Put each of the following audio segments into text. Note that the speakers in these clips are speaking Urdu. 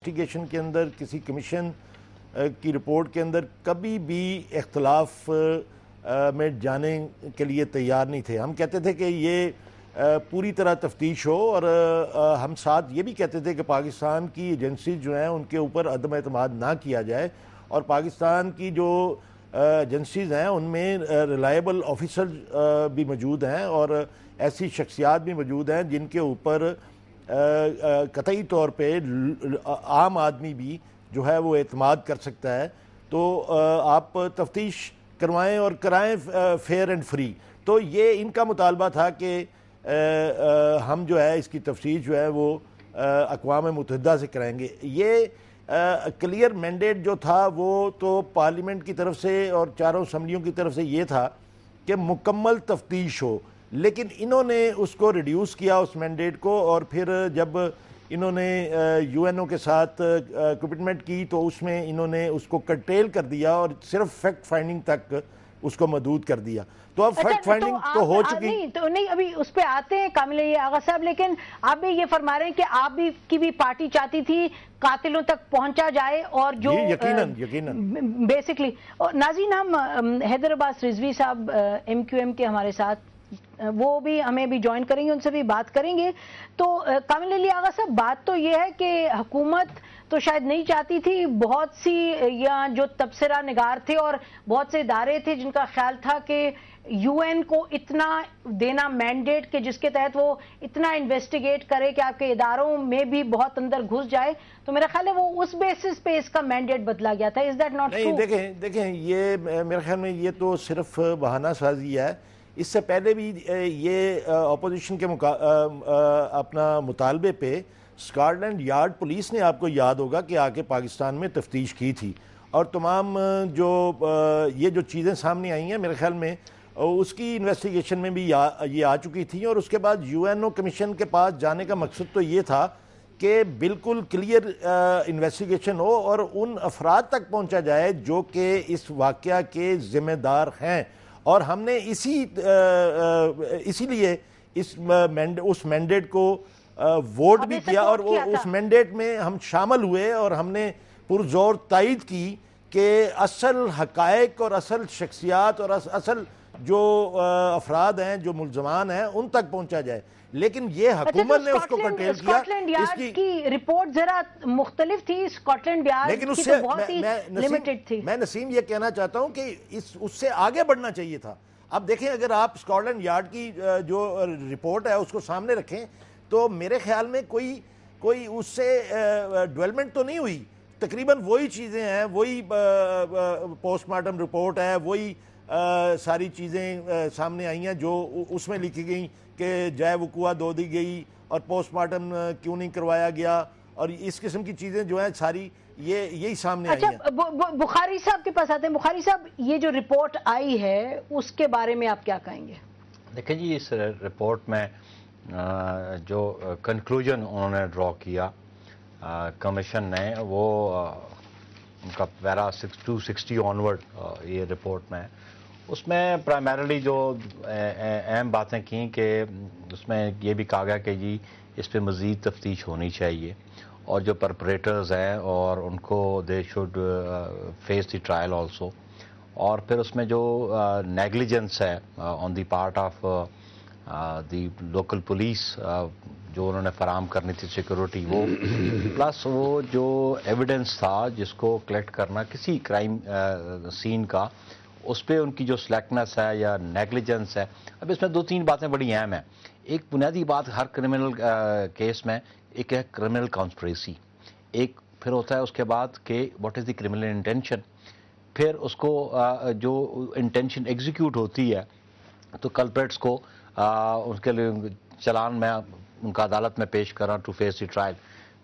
انویسٹیگیشن کے اندر، کسی کمیشن کی رپورٹ کے اندر کبھی بھی اختلاف میں جانے کے لیے تیار نہیں تھے. ہم کہتے تھے کہ یہ پوری طرح تفتیش ہو، اور ہم ساتھ یہ بھی کہتے تھے کہ پاکستان کی ایجنسیز جو ہیں ان کے اوپر عدم اعتماد نہ کیا جائے، اور پاکستان کی جو ایجنسیز ہیں ان میں ریلائبل آفیسر بھی موجود ہیں اور ایسی شخصیات بھی موجود ہیں جن کے اوپر قطعی طور پہ عام آدمی بھی جو ہے وہ اعتماد کر سکتا ہے. تو آپ تفتیش کروائیں اور کرائیں فیئر اینڈ فری. تو یہ ان کا مطالبہ تھا کہ ہم جو ہے اس کی تفتیش جو ہے وہ اقوام متحدہ سے کرائیں گے. یہ کلیئر مینڈیٹ جو تھا وہ تو پارلیمنٹ کی طرف سے اور چاروں اسمبلیوں کی طرف سے یہ تھا کہ مکمل تفتیش ہو، لیکن انہوں نے اس کو ریڈیوس کیا اس مینڈیٹ کو، اور پھر جب انہوں نے یو این او کے ساتھ کمٹمنٹ کی تو اس میں انہوں نے اس کو کرٹیل کر دیا اور صرف فیکٹ فائنڈنگ تک اس کو محدود کر دیا. تو اب فیکٹ فائنڈنگ تو ہو چکی. نہیں ابھی اس پہ آتے ہیں کامل آغا صاحب، لیکن آپ بھی یہ فرما رہے ہیں کہ آپ بھی کی بھی پارٹی چاہتی تھی قاتلوں تک پہنچا جائے، اور جو یقیناً بیسکلی. ناظرین، ہم حیدر عباس رضوی صاحب ایم کیو ایم کے ہمارے ساتھ، وہ بھی ہمیں بھی جوائن کریں گے، ان سے بھی بات کریں گے. تو کامل علی آغا صاحب، بات تو یہ ہے کہ حکومت تو شاید نہیں چاہتی تھی، بہت سی یا جو تبصرہ نگار تھے اور بہت سے ادارے تھے جن کا خیال تھا کہ یو این کو اتنا دینا مینڈیٹ کہ جس کے تحت وہ اتنا انویسٹیگیٹ کرے کہ آپ کے اداروں میں بھی بہت اندر گھس جائے. تو میرا خیال ہے وہ اس بیسس پہ اس کا مینڈیٹ بدلا گیا تھا. Is that not true? نہیں، دیکھیں یہ میرے خیال میں یہ تو صرف بہانہ سازی ہے. اس سے پہلے بھی یہ اپوزیشن کے اپنا مطالبے پہ اسکاٹ لینڈ یارڈ پولیس نے، آپ کو یاد ہوگا کہ آ کے پاکستان میں تفتیش کی تھی، اور تمام جو یہ جو چیزیں سامنے آئی ہیں میرے خیال میں اس کی انویسٹیگیشن میں بھی یہ آ چکی تھی. اور اس کے بعد یو این او کمیشن کے پاس جانے کا مقصد تو یہ تھا کہ بالکل کلیئر انویسٹیگیشن ہو اور ان افراد تک پہنچا جائے جو کہ اس واقعہ کے ذمہ دار ہیں. اور ہم نے اسی لیے اس مینڈیٹ کو ووٹ بھی کیا، اور اس مینڈیٹ میں ہم شامل ہوئے، اور ہم نے پرزور تائید کی کہ اصل حقائق اور اصل شخصیات اور اصل جو افراد ہیں جو ملزمان ہیں ان تک پہنچا جائے. لیکن یہ حکومت نے اس کو کنٹیل کیا. اسکاٹ لینڈ یارڈ کی رپورٹ ذرا مختلف تھی، اسکاٹ لینڈ یارڈ لیکن اس کی سے تو بہت ہی لمیٹڈ تھی. میں نسیم یہ کہنا چاہتا ہوں کہ اس سے آگے بڑھنا چاہیے تھا. اب دیکھیں، اگر آپ اسکاٹ لینڈ یارڈ کی جو رپورٹ ہے اس کو سامنے رکھیں تو میرے خیال میں کوئی اس سے ڈیولپمنٹ تو نہیں ہوئی. تقریباً وہی چیزیں ہیں، وہی پوسٹ مارٹم رپورٹ ہے، وہی ساری چیزیں سامنے آئی ہیں جو اس میں لکھی گئیں کہ جائے وقوع دو دی گئی اور پوسٹ مارٹم کیوں نہیں کروایا گیا، اور اس قسم کی چیزیں جو ہیں ساری یہی سامنے آئی ہیں. اچھا، بخاری صاحب کے پاس آتے ہیں. بخاری صاحب، یہ جو رپورٹ آئی ہے اس کے بارے میں آپ کیا کہیں گے؟ دیکھیں جی، اس رپورٹ میں جو کنکلوژن انہوں نے ڈرا کیا کمیشن نے، وہ ان کا پیرا 260 آنورڈ یہ رپورٹ میں، اس میں پرائمریلی جو اہم باتیں کیں کہ اس میں یہ بھی کہا گیا کہ جی اس پہ مزید تفتیش ہونی چاہیے، اور جو پرپریٹرز ہیں اور ان کو they should face the trial also. اور پھر اس میں جو نیگلیجنس ہے on the part of the local police جو انہوں نے فراہم کرنی تھی سیکورٹی، وہ پلس وہ جو ایویڈنس تھا جس کو کلیکٹ کرنا کسی کرائم سین کا، اس پہ ان کی جو سلیکٹنس ہے یا نیگلیجنس ہے. اب اس میں دو تین باتیں بڑی اہم ہیں. ایک بنیادی بات ہر کرمنل کیس میں ایک ہے کرمنل کانسپریسی، ایک پھر ہوتا ہے اس کے بعد کہ what is the criminal intention. پھر اس کو جو انٹینشن ایگزیکیوٹ ہوتی ہے تو کلپریٹس کو اس کے لیے چلان میں ان کا عدالت میں پیش کرنا ٹو فیس دی ٹرائل.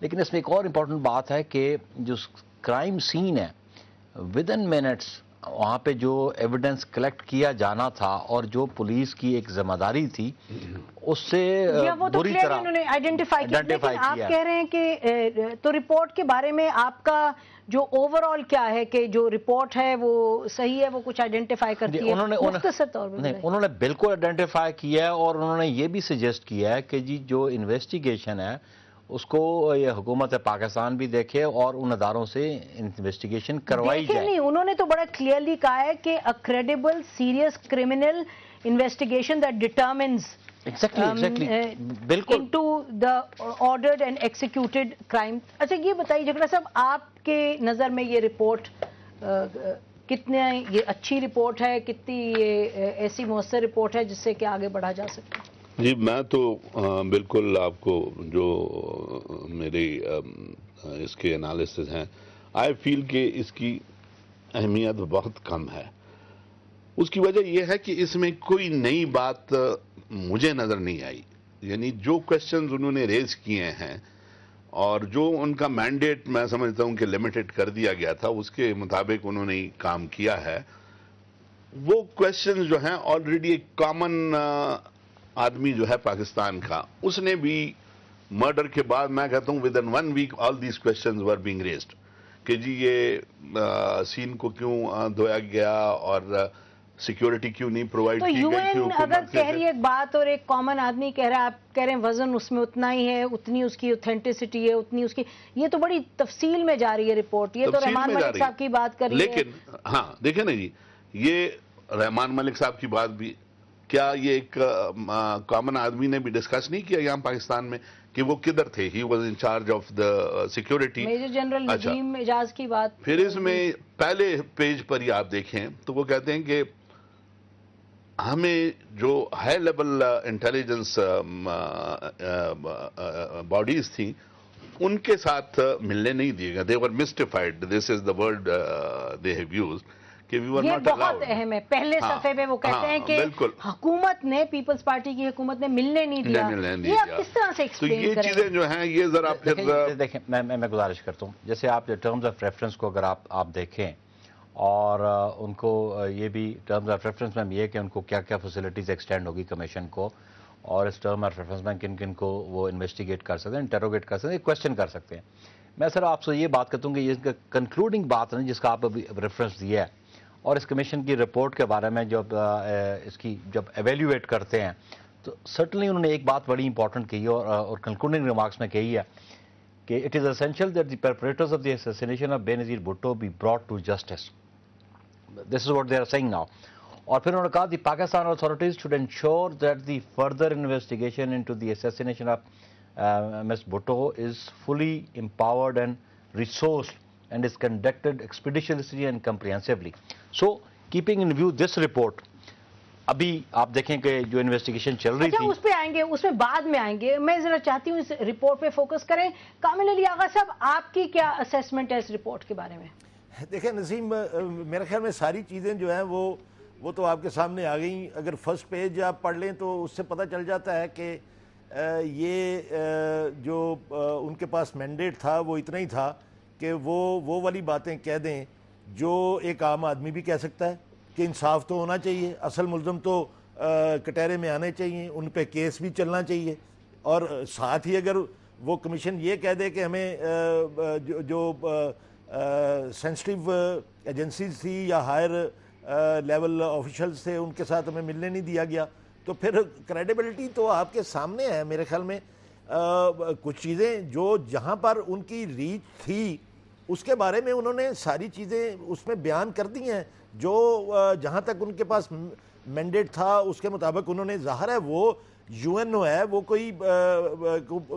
لیکن اس میں ایک اور امپورٹنٹ بات ہے کہ جو کرائم سین ہے ود ان منٹس وہاں پہ جو ایویڈنس کلیکٹ کیا جانا تھا اور جو پولیس کی ایک ذمہ داری تھی اس سے بری طرح انہوں نے آئیڈینٹیفائی کیا. لیکن آپ کہہ رہے ہیں کہ تو رپورٹ کے بارے میں آپ کا جو اوور آل کیا ہے کہ جو رپورٹ ہے وہ صحیح ہے، وہ کچھ آئیڈینٹیفائی کرتی ہے مختصر طور پر؟ نہیں، انہوں نے بالکل آئیڈینٹیفائی کیا ہے، اور انہوں نے یہ بھی سجیسٹ کیا ہے کہ جی جو انویسٹیگیشن ہے اس کو یہ حکومت پاکستان بھی دیکھے اور ان اداروں سے انویسٹیگیشن کروائی جائے. نہیں، انہوں نے تو بڑا کلیئرلی کہا ہے کہ a credible serious criminal investigation that determines بالکل into the ordered and executed crime. اچھا یہ بتائیے جھگڑا صاحب، آپ کے نظر میں یہ رپورٹ کتنا یہ اچھی رپورٹ ہے، کتنی یہ ایسی مؤثر رپورٹ ہے جس سے کہ آگے بڑھا جا سکے؟ جی میں تو بالکل آپ کو جو میری اس کے انالیسز ہیں، آئی فیل کہ اس کی اہمیت بہت کم ہے. اس کی وجہ یہ ہے کہ اس میں کوئی نئی بات مجھے نظر نہیں آئی. یعنی جو کویسچنز انہوں نے ریز کیے ہیں اور جو ان کا مینڈیٹ میں سمجھتا ہوں کہ لمیٹڈ کر دیا گیا تھا، اس کے مطابق انہوں نے کام کیا ہے. وہ کویسچنز جو ہیں آلریڈی ایک کامن آدمی جو ہے پاکستان کا، اس نے بھی مرڈر کے بعد میں کہتا ہوں with in 1 week all these questions were being raised کہ جی یہ سین کو کیوں دھویا گیا اور سیکیورٹی کیوں نہیں پرووائڈ تو کی یو گئی. این اگر کہہ رہی ہے ایک بات اور ایک کامن آدمی کہہ رہا ہے، آپ کہہ رہے ہیں وزن اس میں اتنا ہی ہے، اتنی اس کی اوتھینٹسٹی ہے، اتنی اس کی، یہ تو بڑی تفصیل میں جا رہی ہے رپورٹ. یہ تو رحمان ملک صاحب کی بات کر رہی ہے. لیکن ہاں دیکھیں نا جی، یہ رحمان ملک صاحب کی بات بھی کیا یہ ایک کامن آدمی نے بھی ڈسکس نہیں کیا یہاں پاکستان میں کہ وہ کدھر تھے؟ He was in charge of the security. Major general Nazim Ijaz کی بات. پھر اس میں پہلے پیج پر ہی آپ دیکھیں تو وہ کہتے ہیں کہ ہمیں جو ہائی لیول انٹیلیجنس باڈیز تھیں ان کے ساتھ ملنے نہیں دیے گئے. they were mystified, this is the word they have used, کہ we were یہ not بہت allowed. اہم ہے. پہلے صفحے پہ وہ کہتے ہیں کہ حکومت نے، پیپلز پارٹی کی حکومت نے ملنے نہیں دیا. یہ آپ کس طرح سے تو ایکسپلین یہ کریں؟ چیزیں جو ہیں یہ ذرا پھر دیکھیں میں گزارش کرتا ہوں، جیسے آپ ٹرمز آف ریفرنس کو اگر آپ دیکھیں اور ان کو یہ بھی ٹرمز آف ریفرنس میں یہ کہ ان کو کیا کیا فیسلٹیز ایکسٹینڈ ہوگی کمیشن کو، اور اس ٹرم آف ریفرنس میں کن کن کو وہ انویسٹیگیٹ کر سکتے ہیں، انٹروگیٹ کر سکتے ہیں، کویسچن کر سکتے ہیں. میں سر آپ سے یہ بات کرتا ہوں کہ یہ کنکلوڈنگ بات ہے جس کا آپ ابھی ریفرنس دیا ہے، اور اس کمیشن کی رپورٹ کے بارے میں جب اس کی جب ایویلیویٹ کرتے ہیں تو سرٹنلی انہوں نے ایک بات بڑی امپورٹنٹ کہی ہے اور کنکلوڈنگ ریمارکس میں کہی ہے کہ it is essential that the perpetrators of the assassination of Benazir Bhutto be brought to justice. This is what they are saying now. اور پھر انہوں نے کہا دی Pakistan authorities should ensure that the further investigation into the assassination of Ms. Bhutto is fully empowered and resourced and is conducted expeditiously and comprehensively. So, keeping in view this report, ابھی آپ دیکھیں کہ جو انویسٹیگیشن چل رہی تھی، اس پہ آئیں گے، اس میں بعد میں آئیں گے. میں ذرا چاہتی ہوں اس رپورٹ پہ فوکس کریں. کامل علی آغا صاحب، آپ کی کیا اسیسمنٹ ہے اس رپورٹ کے بارے میں؟ دیکھیں نسیم، میرے خیال میں ساری چیزیں جو ہیں وہ تو آپ کے سامنے آ گئیں. اگر فرسٹ پیج آپ پڑھ لیں تو اس سے پتہ چل جاتا ہے کہ یہ جو ان کے پاس مینڈیٹ تھا وہ اتنا ہی تھا کہ وہ والی باتیں کہہ دیں جو ایک عام آدمی بھی کہہ سکتا ہے کہ انصاف تو ہونا چاہیے، اصل ملزم تو کٹہرے میں آنے چاہیے، ان پہ کیس بھی چلنا چاہیے. اور ساتھ ہی اگر وہ کمیشن یہ کہہ دے کہ ہمیں جو سینسٹیو ایجنسیز تھی یا ہائر لیول آفیشلز تھے ان کے ساتھ ہمیں ملنے نہیں دیا گیا، تو پھر کریڈیبلٹی تو آپ کے سامنے ہے. میرے خیال میں کچھ چیزیں جو جہاں پر ان کی ریچ تھی اس کے بارے میں انہوں نے ساری چیزیں اس میں بیان کر دی ہیں. جو جہاں تک ان کے پاس مینڈیٹ تھا اس کے مطابق انہوں نے، ظاہر ہے وہ یو این او ہے، وہ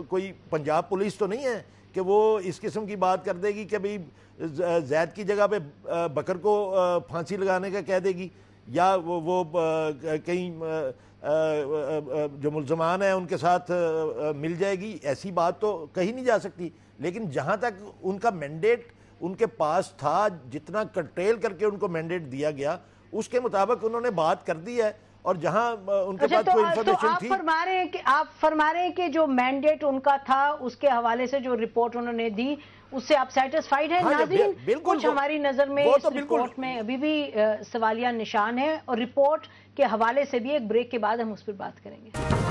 کوئی پنجاب پولیس تو نہیں ہے کہ وہ اس قسم کی بات کر دے گی کہ بھئی زید کی جگہ پہ بکر کو پھانسی لگانے کا کہہ دے گی، یا وہ کہیں جو ملزمان ہیں ان کے ساتھ مل جائے گی. ایسی بات تو کہی نہیں جا سکتی. لیکن جہاں تک ان کا مینڈیٹ ان کے پاس تھا، جتنا کنٹرول کر کے ان کو مینڈیٹ دیا گیا اس کے مطابق انہوں نے بات کر دی ہے. اور جہاں ان کے پاس کوئی انفارمیشن تھی، آپ فرما رہے ہیں کہ جو مینڈیٹ ان کا تھا اس کے حوالے سے جو رپورٹ انہوں نے دی اس سے آپ سیٹسفائیڈ ہیں؟ ناظرین، کچھ ہماری نظر میں اس رپورٹ میں ابھی بھی سوالیہ نشان ہے، اور رپورٹ کے حوالے سے بھی ایک بریک کے بعد ہم اس پر بات کریں گے.